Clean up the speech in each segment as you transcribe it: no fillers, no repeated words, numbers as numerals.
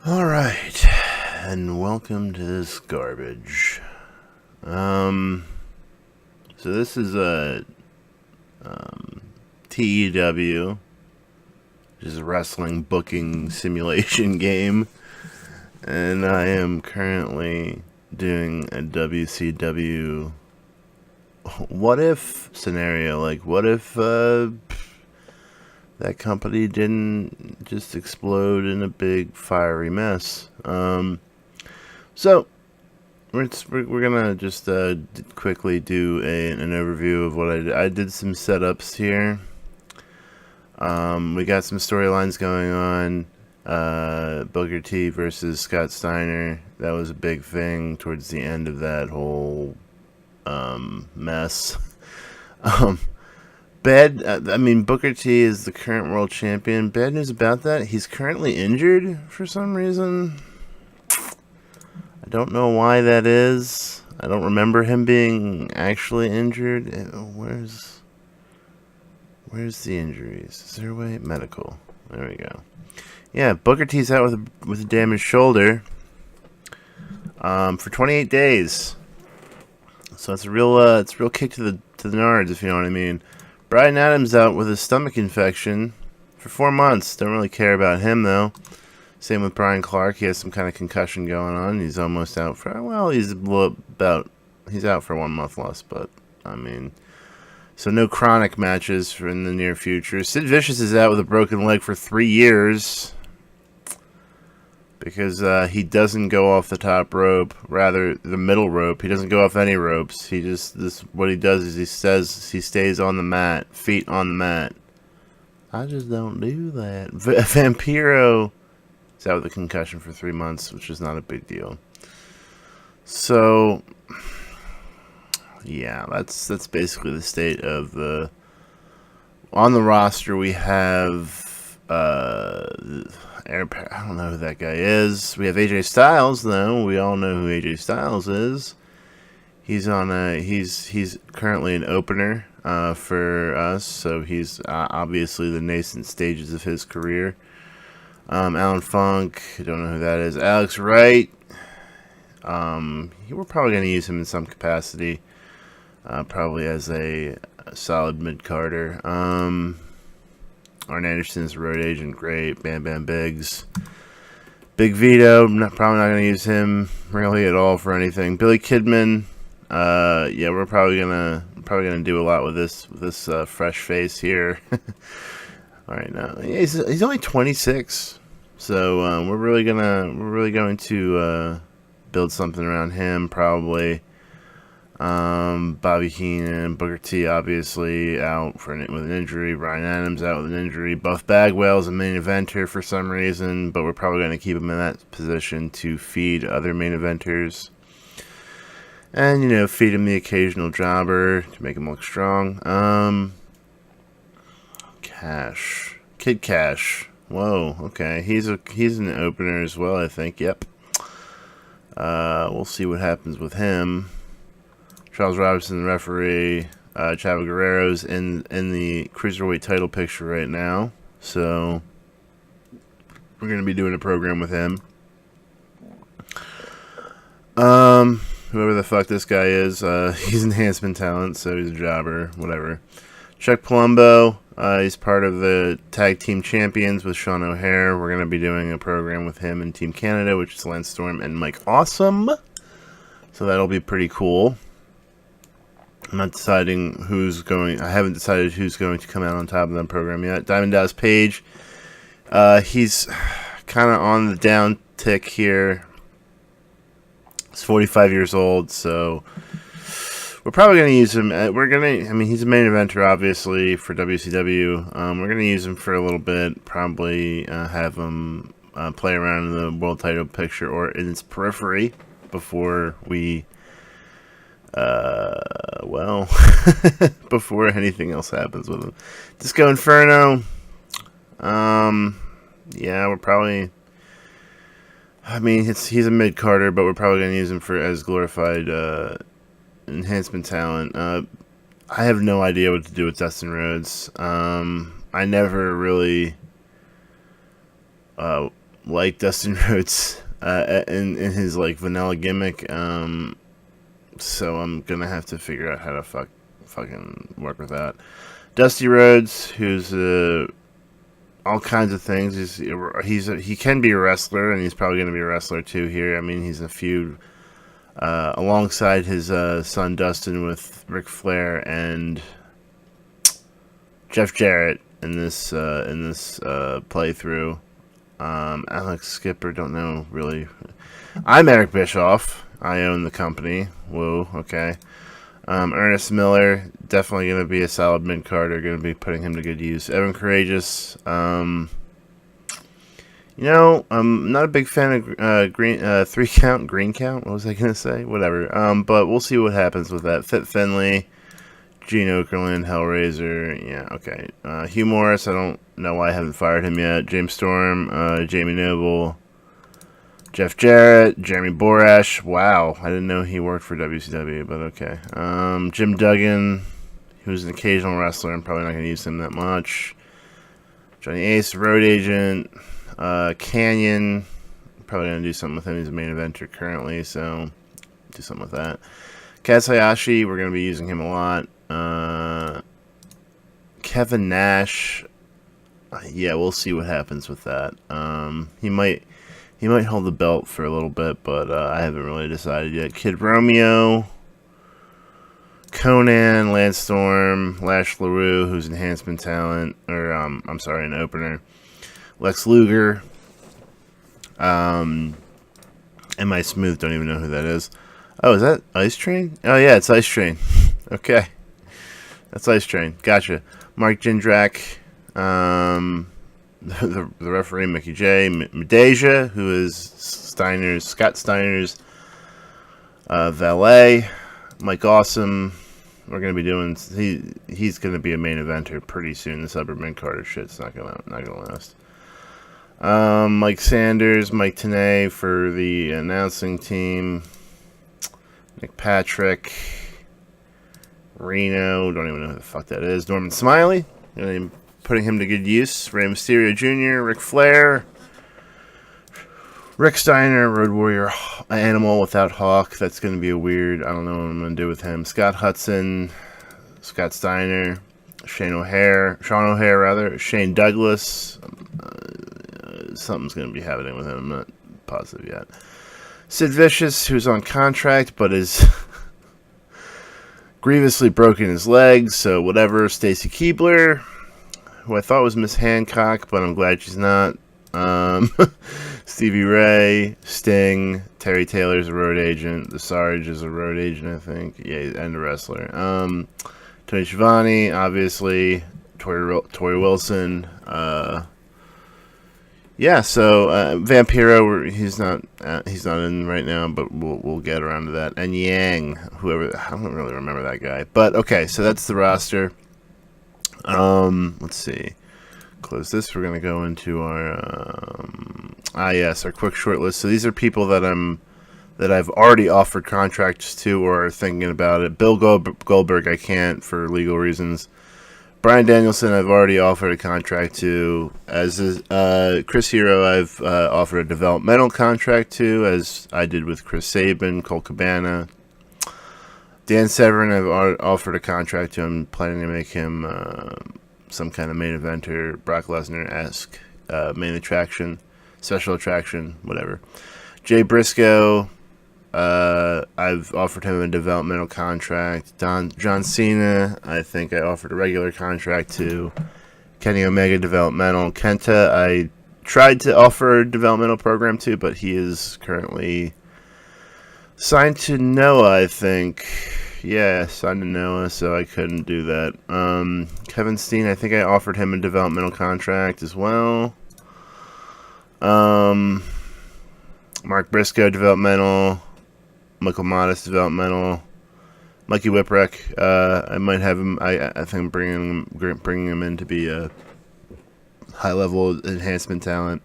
Alright, and welcome to this garbage. So this is a TEW, which is a wrestling booking simulation game, and I am currently doing a WCW what if scenario. Like, what if that company didn't just explode in a big fiery mess? So we're gonna just quickly do an overview of what I did. I did some setups here. We got some storylines going on. Booker T versus Scott Steiner. That was a big thing towards the end of that whole mess. Booker T is the current world champion. Bad news about that, he's currently injured for some reason. I don't know why that is. I don't remember him being actually injured. Where's the injuries? Is there a way? Medical. There we go. Yeah, Booker T's out with a damaged shoulder for 28 days. So it's a real kick to the nards, if you know what I mean. Bryan Adams out with a stomach infection for 4 months. Don't really care about him though. Same with Brian Clark. He has some kind of concussion going on. He's almost out for he's out for 1 month less, but I mean, so no chronic matches for in the near future. Sid Vicious is out with a broken leg for 3 years because he doesn't go off the top rope, rather the middle rope. He doesn't go off any ropes. What he does is he stays on the mat, feet on the mat. I just don't do that. Vampiro is out with a concussion for 3 months, which is not a big deal. So yeah, that's basically the state of the. On the roster, we have I don't know who that guy is. We have AJ Styles, though. We all know who AJ Styles is. He's currently an opener for us, so he's obviously the nascent stages of his career. Alan Funk, I don't know who that is. Alex Wright. We're probably going to use him in some capacity, probably as a solid mid-carder. Arn Anderson's a road agent, great. Bam Bam Biggs. Big Vito, probably not going to use him really at all for anything. Billy Kidman, yeah, we're probably gonna do a lot with this fresh face here. All right, now he's only 26, so we're really going to build something around him probably. Bobby Heenan, Booker T obviously out with an injury. Bryan Adams out with an injury. Buff Bagwell's a main eventer for some reason, but we're probably going to keep him in that position to feed other main eventers. And, feed him the occasional jobber to make him look strong. Kid Cash. Whoa, okay. He's an opener as well, I think. Yep. We'll see what happens with him. Charles Robinson, the referee. Chavo Guerrero's in the cruiserweight title picture right now, so we're going to be doing a program with him. Whoever the fuck this guy is, he's enhancement talent, so he's a jobber, whatever. Chuck Palumbo, he's part of the tag team champions with Sean O'Hare. We're going to be doing a program with him and Team Canada, which is Lance Storm and Mike Awesome, so that'll be pretty cool. I'm not deciding I haven't decided who's going to come out on top of that program yet. Diamond Dallas Page, he's kind of on the down tick here. He's 45 years old, so we're probably going to use him. He's a main eventer, obviously, for WCW. We're going to use him for a little bit, probably have him play around in the world title picture or in its periphery before we... before anything else happens with him. Disco Inferno. Yeah, we're probably... he's a mid-carder, but we're probably going to use him as glorified enhancement talent. I have no idea what to do with Dustin Rhodes. I never really like Dustin Rhodes in his like vanilla gimmick. So I'm gonna have to figure out how to fucking work with that. Dusty Rhodes, who's all kinds of things. He can be a wrestler, and he's probably gonna be a wrestler too here. I mean, he's a feud alongside his son Dustin with Ric Flair and Jeff Jarrett in this playthrough. Alex Skipper, don't know really. I'm Eric Bischoff. I own the company. Whoa, okay. Ernest Miller, definitely going to be a solid mid-carder. Going to be putting him to good use. Evan Courageous, I'm not a big fan of green 3 count, green count. What was I going to say? Whatever. But we'll see what happens with that. Fit Finley, Gene Okerlund, Hellraiser. Yeah, okay. Hugh Morris, I don't know why I haven't fired him yet. James Storm, Jamie Noble, Jeff Jarrett, Jeremy Borash. Wow, I didn't know he worked for WCW, but okay. Jim Duggan, who's an occasional wrestler. I'm probably not going to use him that much. Johnny Ace, Road Agent. Canyon, probably going to do something with him. He's a main eventer currently, so do something with that. Kaz Hayashi, we're going to be using him a lot. Kevin Nash, yeah, we'll see what happens with that. He might hold the belt for a little bit, but I haven't really decided yet. Kid Romeo, Conan, Lance Storm, Lash LaRue, who's enhancement talent, or an opener. Lex Luger, M.I. Smooth, don't even know who that is. Oh, is that Ice Train? Oh, yeah, it's Ice Train. Okay. That's Ice Train. Gotcha. Mark Jindrak, the referee, Mickey J. Medeja, who is Scott Steiner's valet. Mike Awesome. We're going to be doing... He's going to be a main eventer pretty soon. This upper mid-carder shit's not going to last. Mike Sanders, Mike Tenay for the announcing team. Nick Patrick, Reno, don't even know who the fuck that is. Norman Smiley, putting him to good use. Rey Mysterio Jr., Ric Flair, Rick Steiner, Road Warrior Animal without Hawk. That's going to be a weird, I don't know what I'm going to do with him. Scott Hudson, Scott Steiner, Shane O'Hare, Shane Douglas. Something's going to be happening with him. I'm not positive yet. Sid Vicious, who's on contract, but is grievously broken his legs, so whatever. Stacy Keibler, who I thought was Miss Hancock, but I'm glad she's not. Stevie Ray, Sting, Terry Taylor's a road agent. The Sarge is a road agent, I think. Yeah, and a wrestler. Tony Schiavone, obviously. Tori Wilson. Yeah, so Vampiro, he's not in right now, but we'll get around to that. And Yang, whoever, I don't really remember that guy, but okay, so that's the roster. Let's see, close this. We're gonna go into our our quick short list. So these are people that I've already offered contracts to or are thinking about it. Bill Goldberg, I can't for legal reasons. Bryan Danielson, I've already offered a contract to. As is, Chris Hero, I've offered a developmental contract to, as I did with Chris Sabin, Colt Cabana. Dan Severn, I've offered a contract to. I'm planning to make him some kind of main eventer, Brock Lesnar-esque main attraction, special attraction, whatever. Jay Briscoe, I've offered him a developmental contract. John Cena, I think I offered a regular contract to. Kenny Omega, developmental. Kenta, I tried to offer a developmental program to, but he is currently signed to Noah, I think. Yeah, signed to Noah, so I couldn't do that. Kevin Steen, I think I offered him a developmental contract as well. Mark Briscoe, developmental. Michael Modest, developmental. Mikey Whipwreck, I might have him. I think I'm bringing him in to be a high-level enhancement talent.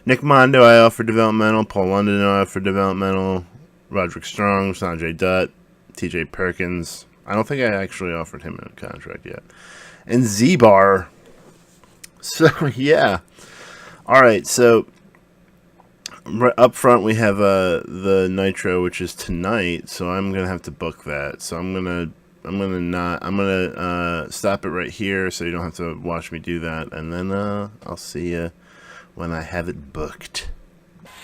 Nick Mondo, I offered developmental. Paul London, I offered developmental. Roderick Strong, Sanjay Dutt, TJ Perkins. I don't think I actually offered him a contract yet. And Z-Bar. So, yeah. Alright, so up front we have the Nitro, which is tonight, so I'm gonna have to book that. So I'm gonna stop it right here, so you don't have to watch me do that, and then I'll see you when I have it booked.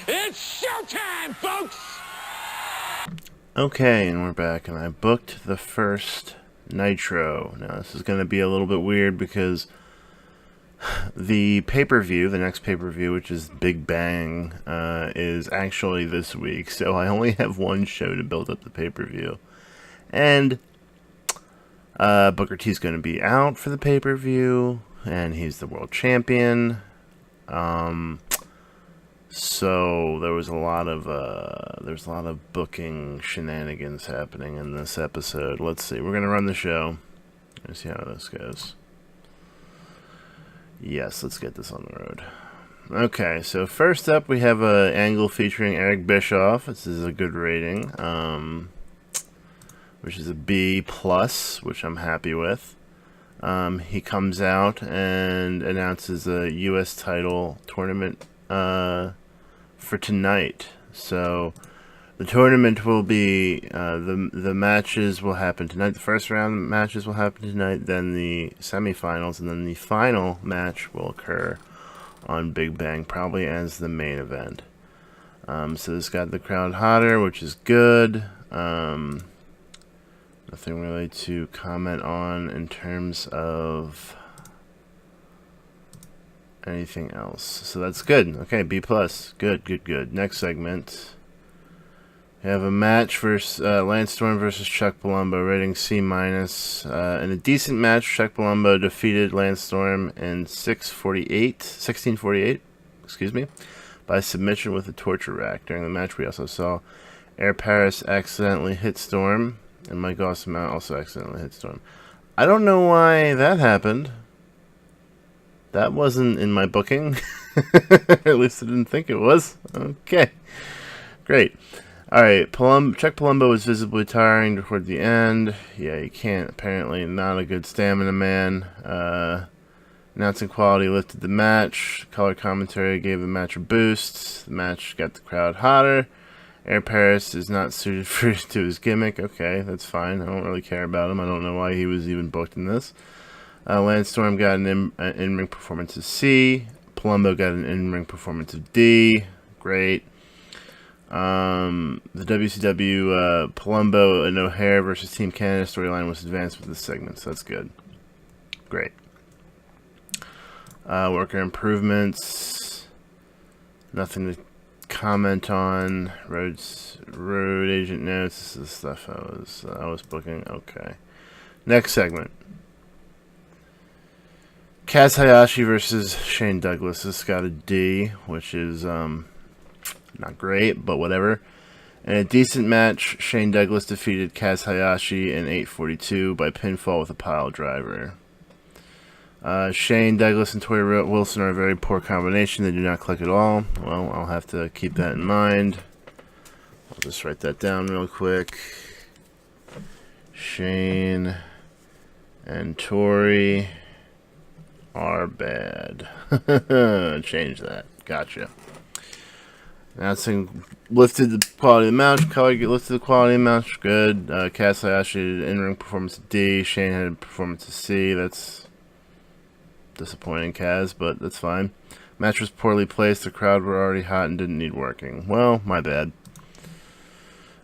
It's showtime, folks! Okay, and we're back, and I booked the first Nitro. Now this is gonna be a little bit weird because the pay-per-view, the next pay-per-view, which is Big Bang, is actually this week, so I only have one show to build up the pay-per-view. And Booker T's going to be out for the pay-per-view, and he's the world champion. So there was a lot of booking shenanigans happening in this episode. Let's see. We're going to run the show. Let's see how this goes. Yes, let's get this on the road. Okay, so first up we have an angle featuring Eric Bischoff. This is a good rating, which is a B+, which I'm happy with. He comes out and announces a U.S. title tournament for tonight. So the tournament will be, the matches will happen tonight. The first round matches will happen tonight, then the semifinals, and then the final match will occur on Big Bang, probably as the main event. So this got the crowd hotter, which is good. Nothing really to comment on in terms of anything else. So that's good. Okay, B+. Good. Next segment. We have a match versus Lance Storm versus Chuck Palumbo, rating C-. In a decent match, Chuck Palumbo defeated Lance Storm in 1648, by submission with a torture rack. During the match, we also saw Air Paris accidentally hit Storm, and Mike Awesome also accidentally hit Storm. I don't know why that happened. That wasn't in my booking. At least I didn't think it was. Okay, great. Alright, Chuck Palumbo was visibly tiring toward the end. Yeah, you can't. Apparently not a good stamina man. Announcing quality lifted the match. Color commentary gave the match a boost. The match got the crowd hotter. Air Paris is not suited to his gimmick. Okay, that's fine. I don't really care about him. I don't know why he was even booked in this. Lance Storm got an in-ring performance of C. Palumbo got an in-ring performance of D. Great. The WCW Palumbo and O'Hare versus Team Canada storyline was advanced with this segment, so that's good. Great. Worker improvements. Nothing to comment on. Road agent notes. This is the stuff I was booking. Okay. Next segment. Kaz Hayashi versus Shane Douglas. This got a D, which is not great, but whatever. In a decent match, Shane Douglas defeated Kaz Hayashi in 8:42 by pinfall with a pile driver. Shane Douglas and Tori Wilson are a very poor combination. They do not click at all. Well, I'll have to keep that in mind. I'll just write that down real quick. Shane and Tori are bad. Change that. Gotcha. Announcing lifted the quality of the match. Color lifted the quality of the match. Good. Kaz Hayashi had an in-ring performance of D. Shane had a performance of C. That's disappointing, Kaz, but that's fine. Match was poorly placed. The crowd were already hot and didn't need working. Well, my bad.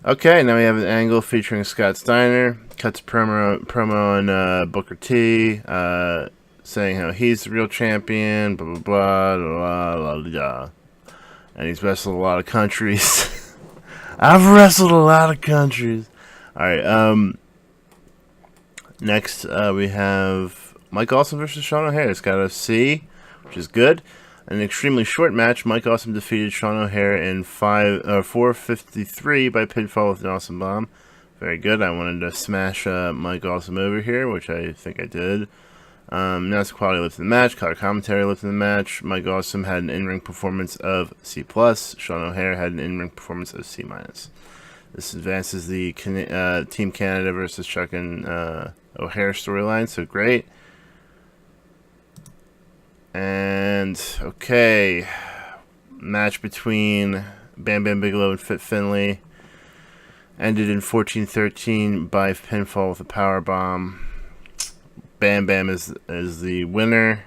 Okay, now we have an angle featuring Scott Steiner. Cuts promo on Booker T. Saying how he's the real champion. Blah blah blah blah blah blah. And he's wrestled a lot of countries. I've wrestled a lot of countries. Alright, next we have Mike Awesome versus Sean O'Hare. It's got a C, which is good. An extremely short match. Mike Awesome defeated Sean O'Hare in 4:53 by pinfall with an awesome bomb. Very good. I wanted to smash Mike Awesome over here, which I think I did. Announced quality lifted the match. Color commentary lifted the match. Mike Awesome had an in-ring performance of C+. Sean O'Hare had an in-ring performance of C-. This advances the Team Canada versus Chuck and O'Hare storyline, so great. And And, okay, match between Bam Bam Bigelow and Fit Finlay ended in 14-13 by pinfall with a powerbomb. Bam Bam is the winner.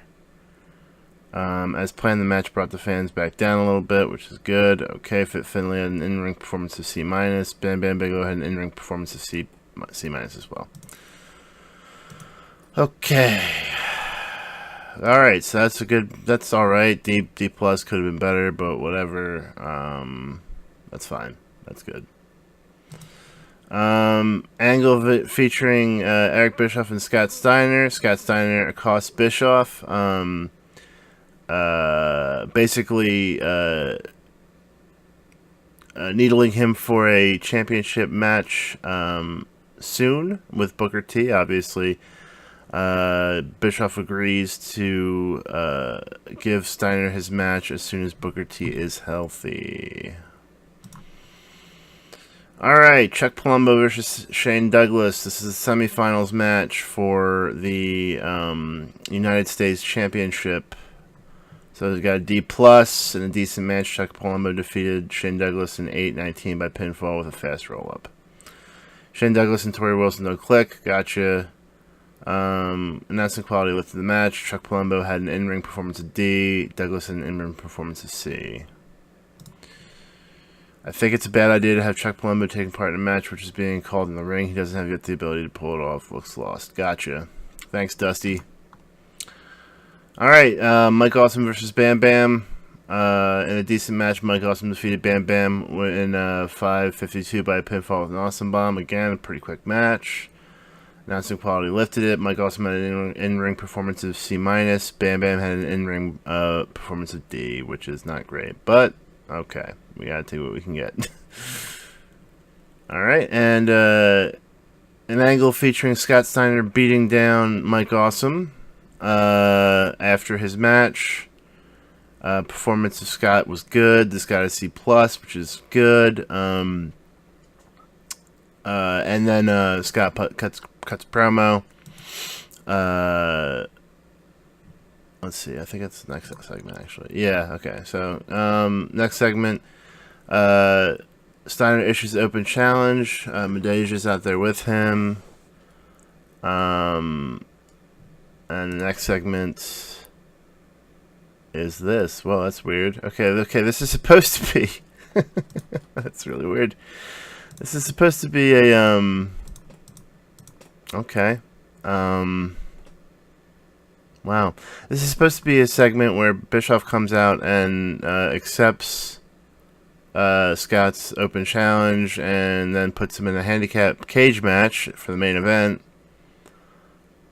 As planned, the match brought the fans back down a little bit, which is good. Okay, Fit Finlay had an in-ring performance of C-. Bam Bam Bigelow had an in-ring performance of C- as well. Okay. Alright, so that's alright. D plus could have been better, but whatever. That's fine. That's good. Angle featuring Eric Bischoff and Scott Steiner. Scott Steiner accosts Bischoff. Basically needling him for a championship match soon with Booker T. Obviously, Bischoff agrees to give Steiner his match as soon as Booker T is healthy. Alright, Chuck Palumbo versus Shane Douglas. This is a semifinals match for the United States Championship. So we've got a D plus and a decent match. Chuck Palumbo defeated Shane Douglas in 8-19 by pinfall with a fast roll-up. Shane Douglas and Torrie Wilson no click. Gotcha. Announcing quality lifted the match. Chuck Palumbo had an in-ring performance of D. Douglas had an in-ring performance of C. I think it's a bad idea to have Chuck Palumbo taking part in a match which is being called in the ring. He doesn't have yet the ability to pull it off. Looks lost. Gotcha. Thanks, Dusty. Alright, Mike Awesome versus Bam Bam. In a decent match, Mike Awesome defeated Bam Bam in 5:52 by a pinfall with an Awesome Bomb. Again, a pretty quick match. Announcing quality lifted it. Mike Awesome had an in-ring performance of C-. Bam Bam had an in-ring performance of D, which is not great. But, okay. We gotta take what we can get. Alright, and an angle featuring Scott Steiner beating down Mike Awesome after his match. Performance of Scott was good. This got a C+, which is good. And then Scott cuts promo. Let's see. I think that's the next segment, actually. Yeah. Okay. So next segment. Steiner issues the open challenge. Medeja's out there with him. And the next segment is this. Well, that's weird. Okay, this is supposed to be... That's really weird. This is supposed to be a, Okay. Wow. This is supposed to be a segment where Bischoff comes out and accepts Scott's open challenge and then puts him in a handicap cage match for the main event.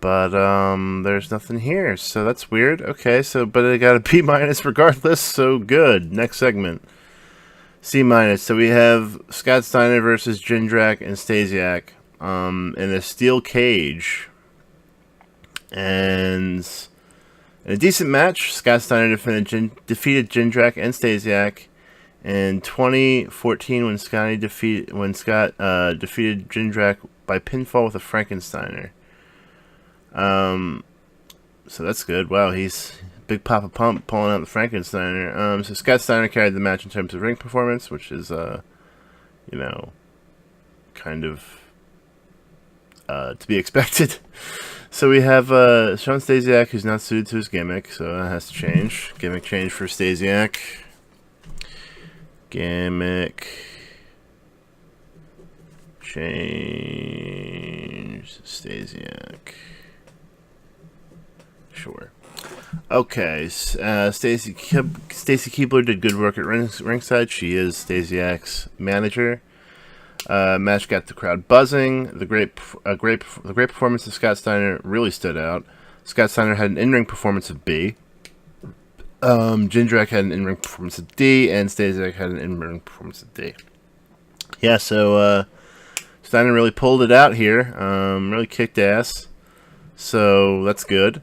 But there's nothing here, so that's weird. Okay, so but it got a B- regardless, so good. Next segment. C-. So we have Scott Steiner versus Jindrak and Stasiak in a steel cage. And in a decent match, Scott Steiner defeated Jindrak and Stasiak in 2014 when Scott defeated Jindrak by pinfall with a Frankensteiner. So that's good. Wow, he's Big Papa Pump pulling out the Frankensteiner. So Scott Steiner carried the match in terms of ring performance, which is, kind of to be expected. So we have Shawn Stasiak, who's not suited to his gimmick, so that has to change. Gimmick change for Stasiak. Gimmick change Stasiak. Sure. Okay, Stacy Keibler did good work at ringside. She is Stasiak's manager. Match got the crowd buzzing. The great performance of Scott Steiner really stood out. Scott Steiner had an in-ring performance of B. Jindrak had an in-ring performance of D, and Stasiak had an in-ring performance of D. Yeah, so Steiner really pulled it out here. Really kicked ass. So that's good.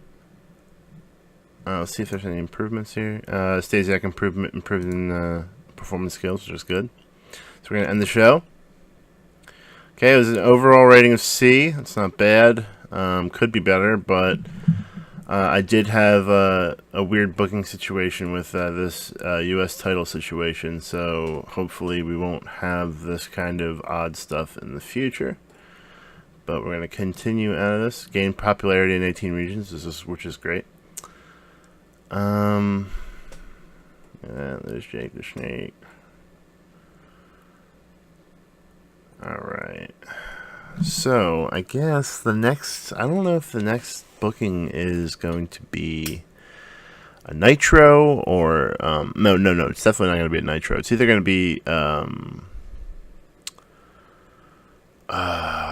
Let's see if there's any improvements here. Stasiak improved in performance skills, which is good. So we're gonna end the show. Okay, it was an overall rating of C. That's not bad. Could be better, but I did have a weird booking situation with this U.S. title situation, so hopefully we won't have this kind of odd stuff in the future. But we're going to continue out of this. Gain popularity in 18 regions, which is great. Yeah, there's Jake the Snake. Alright. So, I guess the next... I don't know if the next booking is going to be a Nitro or... No, it's definitely not going to be a Nitro. It's either going to be...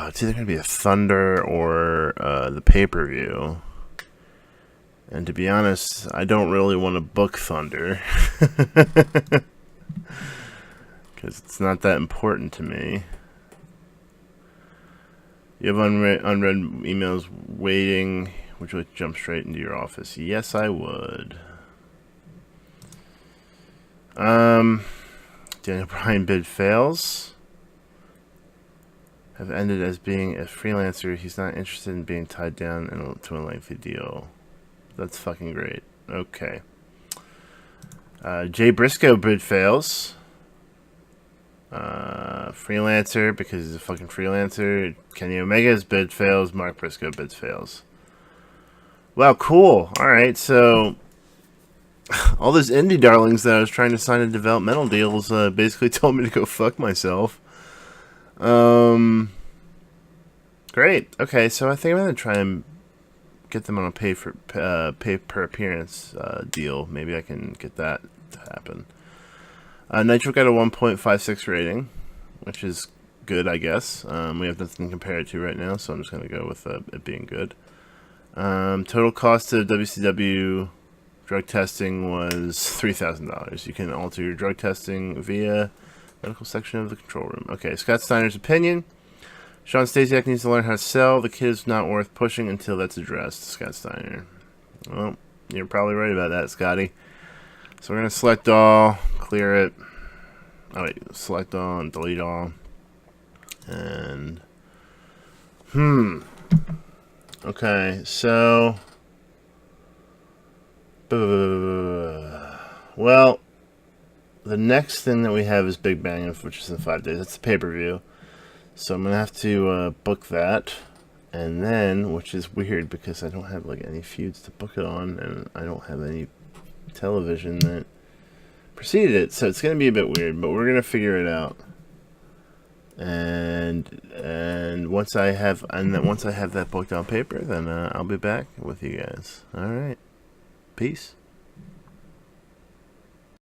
it's either going to be a Thunder or the pay-per-view. And to be honest, I don't really want to book Thunder. Because it's not that important to me. You have unread emails waiting. Would you like to jump straight into your office? Yes, I would. Daniel Bryan bid fails. Have ended as being a freelancer. He's not interested in being tied down to a lengthy deal. That's fucking great. Okay. Jay Briscoe bid fails. Freelancer because he's a fucking freelancer. Kenny Omega's bid fails. Mark Briscoe bid fails. Wow, cool. Alright, so all those indie darlings that I was trying to sign in developmental deals basically told me to go fuck myself. Great. Okay, so I think I'm gonna try and get them on a pay per appearance deal. Maybe I can get that to happen. Nitro got a 1.56 rating, which is good, I guess. We have nothing to compare it to right now, so I'm just going to go with it being good. Total cost of WCW drug testing was $3,000. You can alter your drug testing via medical section of the control room. Okay, Scott Steiner's opinion. Sean Stasiak needs to learn how to sell. The kid is not worth pushing until that's addressed. Scott Steiner. Well, you're probably right about that, Scotty. So we're going to select all, clear it. Oh wait, select all and delete all. And, okay, so, well, the next thing that we have is Big Bang, which is in 5 days. That's the pay-per-view. So I'm going to have to book that. And then, which is weird because I don't have like any feuds to book it on, and I don't have any television that preceded it, so it's going to be a bit weird, but we're going to figure it out. And once I have that booked on paper, then I'll be back with you guys. All right, peace.